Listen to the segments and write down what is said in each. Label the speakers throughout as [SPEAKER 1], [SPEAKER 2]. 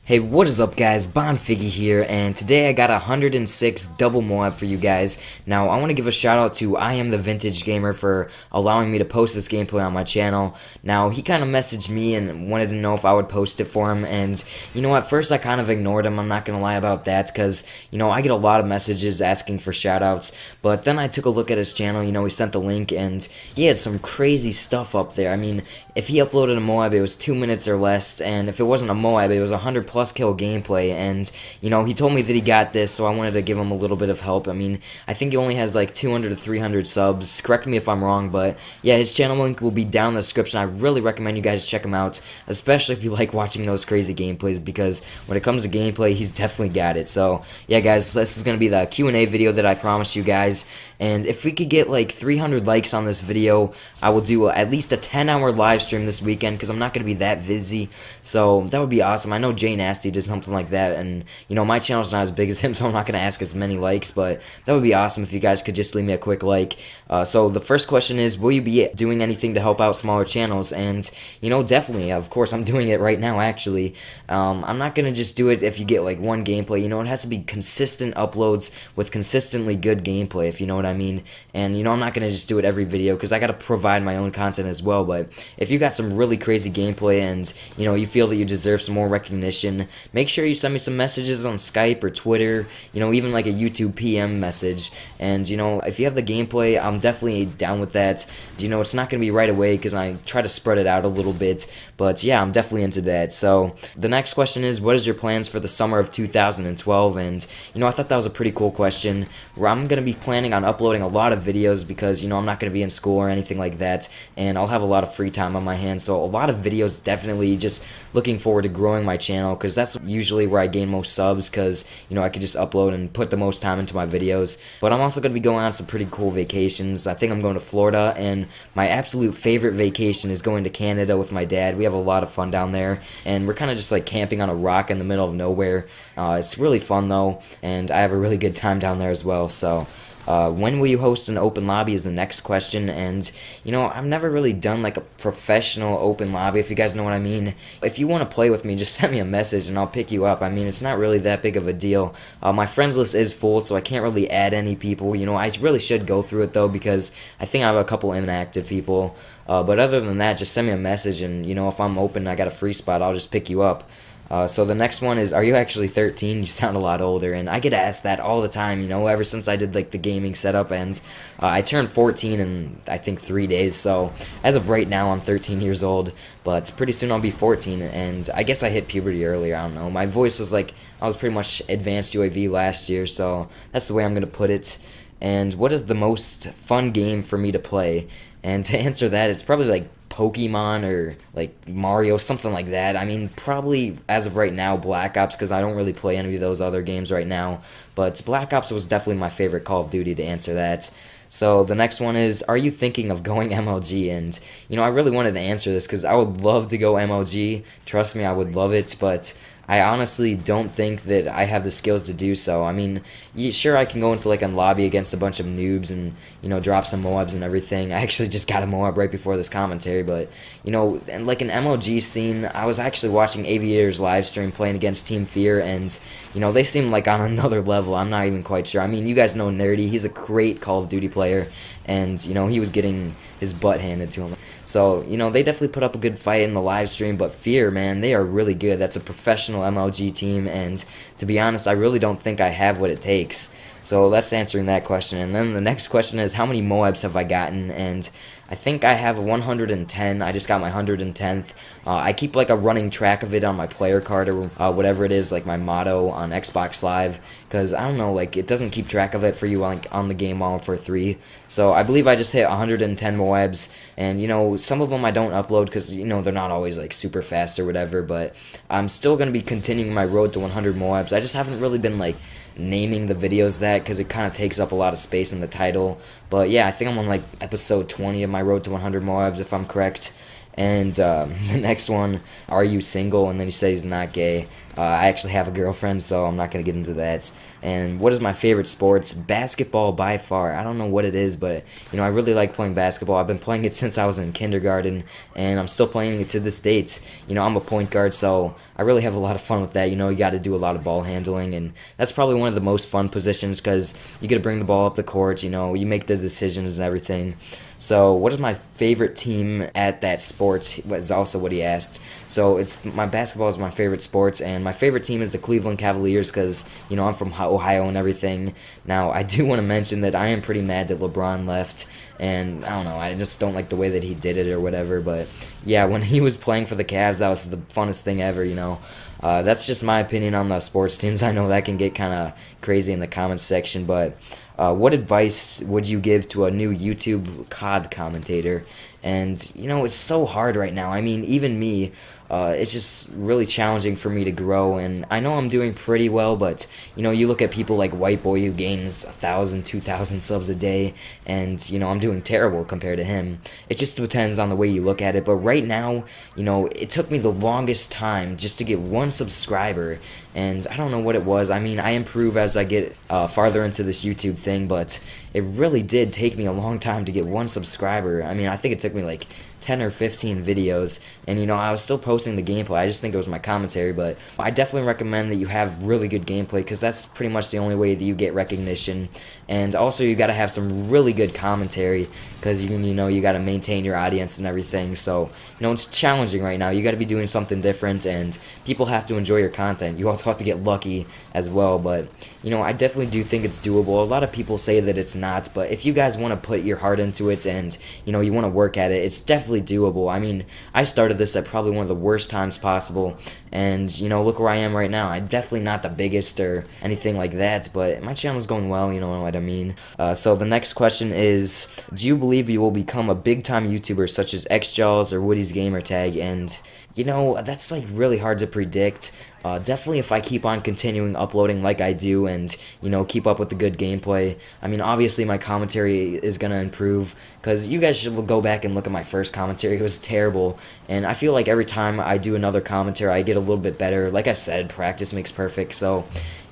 [SPEAKER 1] Hey, what is up guys, Bonfiggy here, and today I got 106 double MOAB for you guys. Now, I want to give a shout out to I Am the Vintage Gamer for allowing me to post this gameplay on my channel. Now, he kind of messaged me and wanted to know if I would post it for him, and you know, at first I kind of ignored him, I'm not going to lie about that, because, you know, I get a lot of messages asking for shout outs, but then I took a look at his channel, you know, he sent the link, and he had some crazy stuff up there. I mean, if he uploaded a MOAB, it was 2 minutes or less, and if it wasn't a MOAB, it was 100 plus kill gameplay, and you know, he told me that he got this, so I wanted to give him a little bit of help. I mean, I think he only has like 200 to 300 subs, correct me if I'm wrong, but yeah, his channel link will be down in the description. I really recommend you guys check him out, especially if you like watching those crazy gameplays, because when it comes to gameplay, he's definitely got it. So yeah guys, this is going to be the Q&A video that I promised you guys, and if we could get like 300 likes on this video, I will do at least a 10-hour live stream this weekend, because I'm not going to be that busy, so that would be awesome. I know Jay Nasty did something like that, and you know, my channel's not as big as him, so I'm not going to ask as many likes, but that would be awesome if you guys could just leave me a quick like. So the first question is, will you be doing anything to help out smaller channels? And you know, definitely, of course, I'm doing it right now actually. I'm not going to just do it if you get like one gameplay, you know, it has to be consistent uploads with consistently good gameplay, if you know what I mean. And you know, I'm not going to just do it every video, because I got to provide my own content as well, but if you got some really crazy gameplay and you know, you feel that you deserve some more recognition, make sure you send me some messages on Skype or Twitter, you know, even like a YouTube PM message. And you know, if you have the gameplay, I'm definitely down with that. You know, it's not going to be right away, because I try to spread it out a little bit, but yeah, I'm definitely into that. So the next question is, what is your plans for the summer of 2012? And you know, I thought that was a pretty cool question, where I'm going to be planning on uploading a lot of videos, because you know, I'm not going to be in school or anything like that, and I'll have a lot of free time on my hands, so a lot of videos. Definitely just looking forward to growing my channel, because that's usually where I gain most subs, because you know, I could just upload and put the most time into my videos. But I'm also going to be going on some pretty cool vacations. I think I'm going to Florida, and my absolute favorite vacation is going to Canada with my dad. We have a lot of fun down there, and we're kind of just like camping on a rock in the middle of nowhere. It's really fun though, and I have a really good time down there as well. So when will you host an open lobby is the next question. And you know, I've never really done like a professional open lobby, if you guys know what I mean. If you want to play with me, just send me a message and I'll pick you up. I mean, it's not really that big of a deal. My friends list is full, so I can't really add any people. You know, I really should go through it though, because I think I have a couple inactive people. But other than that, just send me a message, and you know, if I'm open and I got a free spot, I'll just pick you up. So the next one is, are you actually 13? You sound a lot older, and I get asked that all the time, you know, ever since I did like the gaming setup, and I turned 14 in I think 3 days, so as of right now I'm 13 years old, but pretty soon I'll be 14, and I guess I hit puberty earlier, I don't know. My voice was like, I was pretty much advanced UAV last year, so that's the way I'm going to put it. And what is the most fun game for me to play? And to answer that, it's probably like Pokemon or like Mario, something like that. I mean, probably as of right now, Black Ops, because I don't really play any of those other games right now. But Black Ops was definitely my favorite Call of Duty, to answer that. So the next one is, are you thinking of going MLG? And you know, I really wanted to answer this, because I would love to go MLG. Trust me, I would love it, but I honestly don't think that I have the skills to do so. I mean, sure, I can go into like a lobby against a bunch of noobs and, you know, drop some MOABs and everything. I actually just got a MOAB right before this commentary, but, you know, and like an MLG scene, I was actually watching Aviator's live stream playing against Team Fear, and, you know, they seem like on another level. I'm not even quite sure. I mean, you guys know Nerdy. He's a great Call of Duty player, and, you know, he was getting his butt handed to him. So, you know, they definitely put up a good fight in the live stream, but Fear, man, they are really good. That's a professional MLG team, and to be honest, I really don't think I have what it takes. So that's answering that question. And then the next question is, how many MOABs have I gotten? And I think I have 110. I just got my 110th. I keep like a running track of it on my player card, or whatever it is, like my motto on Xbox Live, because I don't know, like it doesn't keep track of it for you like on the game while I'm for 3. So I believe I just hit 110 MOABs, and you know, some of them I don't upload because, you know, they're not always like super fast or whatever, but I'm still going to be continuing my road to 100 MOABs. I just haven't really been like naming the videos that, because it kind of takes up a lot of space in the title. But yeah, I think I'm on like episode 20 of my road to 100 MOABs, if I'm correct. And the next one, are you single? And then he says he's not gay. I actually have a girlfriend, so I'm not going to get into that. And what is my favorite sports? Basketball by far. I don't know what it is, but I really like playing basketball. I've been playing it since I was in kindergarten, and I'm still playing it to this date. I'm a point guard, so I really have a lot of fun with that. You got to do a lot of ball handling, and that's probably one of the most fun positions because you get to bring the ball up the court. You make the decisions and everything. So, what is my favorite team at that sport? Was also what he asked. So, basketball is my favorite sports, and my favorite team is the Cleveland Cavaliers because I'm from Ohio and everything. Now, I do want to mention that I am pretty mad that LeBron left, and I don't know, I just don't like the way that he did it or whatever. But yeah, when he was playing for the Cavs, that was the funnest thing ever. That's just my opinion on the sports teams. I know that can get kind of crazy in the comments section, but what advice would you give to a new YouTube COD commentator? And, it's so hard right now. I mean, even me, it's just really challenging for me to grow. And I know I'm doing pretty well, but, you look at people like White Boy who gains 1,000, 2,000 subs a day, and, I'm doing terrible compared to him. It just depends on the way you look at it. But right now, it took me the longest time just to get one subscriber. And I don't know what it was. I mean, I improve as I get farther into this YouTube thing, but it really did take me a long time to get one subscriber. I mean, I think it took me like 10 or 15 videos, and I was still posting the gameplay. I just think it was my commentary, but I definitely recommend that you have really good gameplay because that's pretty much the only way that you get recognition. And also you got to have some really good commentary because you got to maintain your audience and everything. So it's challenging right now. You got to be doing something different, and people have to enjoy your content. You also have to get lucky as well, but I definitely do think it's doable. A lot of people say that it's not, but if you guys want to put your heart into it and you want to work at it, it's definitely doable. I mean, I started this at probably one of the worst times possible, and look where I am right now. I'm definitely not the biggest or anything like that, but my channel's going well, you know what I mean. So the next question is, do you believe you will become a big time YouTuber such as XJaws or Woody's Gamertag? And that's like really hard to predict. Definitely if I keep on continuing uploading like I do and, keep up with the good gameplay. I mean, obviously my commentary is going to improve because you guys should go back and look at my first commentary. It was terrible, and I feel like every time I do another commentary, I get a little bit better. Like I said, practice makes perfect, so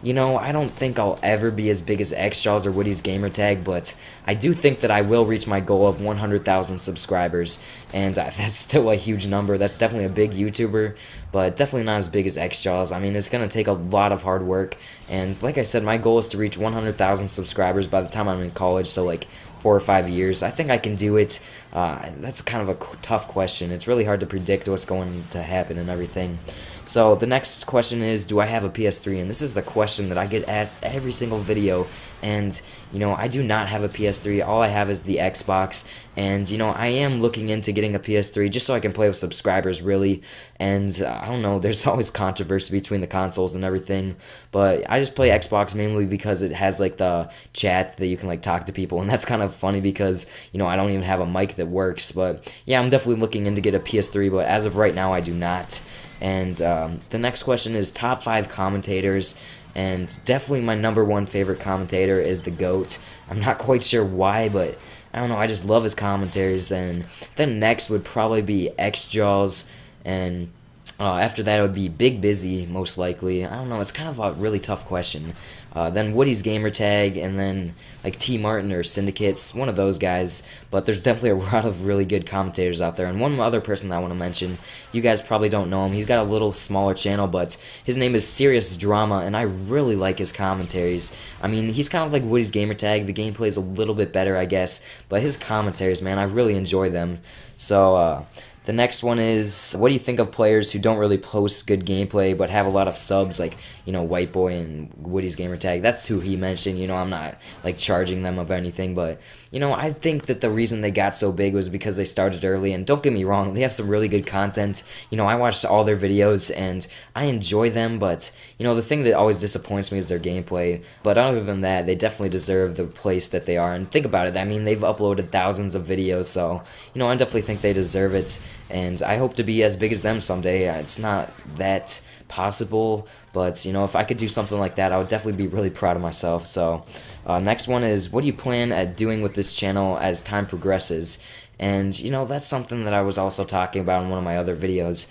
[SPEAKER 1] I don't think I'll ever be as big as XJaws or Woody's Gamertag, but I do think that I will reach my goal of 100,000 subscribers, and that's still a huge number. That's definitely a big YouTuber, but definitely not as big as XJaws. I mean, it's going to take a lot of hard work, and like I said, my goal is to reach 100,000 subscribers by the time I'm in college, so like 4 or 5 years. I think I can do it. That's kind of a tough question. It's really hard to predict what's going to happen and everything. So the next question is, do I have a PS3? And this is a question that I get asked every single video, and I do not have a PS3. All I have is the Xbox, and I am looking into getting a PS3 just so I can play with subscribers, really. And I don't know, there's always controversy between the consoles and everything, but I just play Xbox mainly because it has like the chat that you can like talk to people, and that's kind of funny because I don't even have a mic that works. But yeah, I'm definitely looking into get a PS3, but as of right now I do not. And the next question is top 5 commentators, and definitely my number 1 favorite commentator is the GOAT. I'm not quite sure why, but I don't know, I just love his commentaries. And then next would probably be XJaws, and after that it would be Big Busy, most likely. I don't know, it's kind of a really tough question. Then Woody's Gamertag, and then like T. Martin or Syndicates, one of those guys. But there's definitely a lot of really good commentators out there. And one other person I want to mention, you guys probably don't know him. He's got a little smaller channel, but his name is Serious Drama, and I really like his commentaries. I mean, he's kind of like Woody's Gamertag. The gameplay is a little bit better, I guess, but his commentaries, man, I really enjoy them. So, the next one is, what do you think of players who don't really post good gameplay but have a lot of subs, like, White Boy and Woody's Gamertag? That's who he mentioned. I'm not, like, charging them of anything, but, I think that the reason they got so big was because they started early, and don't get me wrong, they have some really good content. I watched all their videos, and I enjoy them, but, the thing that always disappoints me is their gameplay. But other than that, they definitely deserve the place that they are, and think about it, I mean, they've uploaded thousands of videos, so, I definitely think they deserve it. And I hope to be as big as them someday. It's not that possible, but if I could do something like that, I would definitely be really proud of myself. So next one is, what do you plan at doing with this channel as time progresses? And that's something that I was also talking about in one of my other videos.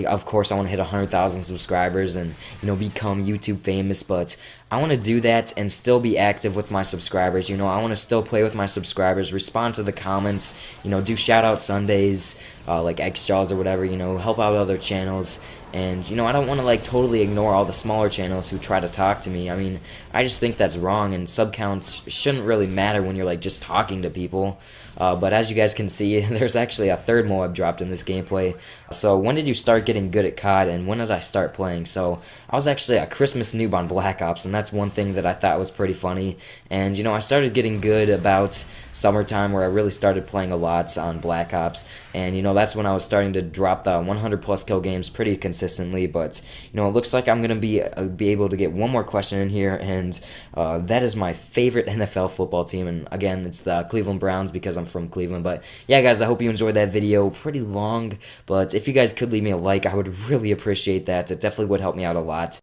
[SPEAKER 1] Of course I want to hit 100,000 subscribers and become YouTube famous, but I want to do that and still be active with my subscribers. I want to still play with my subscribers, respond to the comments, do shout out Sundays, like X-Jaws or whatever, help out other channels. And I don't want to like totally ignore all the smaller channels who try to talk to me. I mean, I just think that's wrong, and sub counts shouldn't really matter when you're like just talking to people. But as you guys can see, there's actually a third MOAB dropped in this gameplay. So when did you start getting good at COD, and when did I start playing? So I was actually a Christmas noob on Black Ops, and that's one thing that I thought was pretty funny. And I started getting good about summertime, where I really started playing a lot on Black Ops. And that's when I was starting to drop the 100 plus kill games pretty consistently. But it looks like I'm gonna be able to get one more question in here, and that is my favorite NFL football team. And again, it's the Cleveland Browns because I'm from Cleveland. But yeah, guys, I hope you enjoyed that video. Pretty long, but if you guys could leave me a like, I would really appreciate that. It definitely would help me out a lot.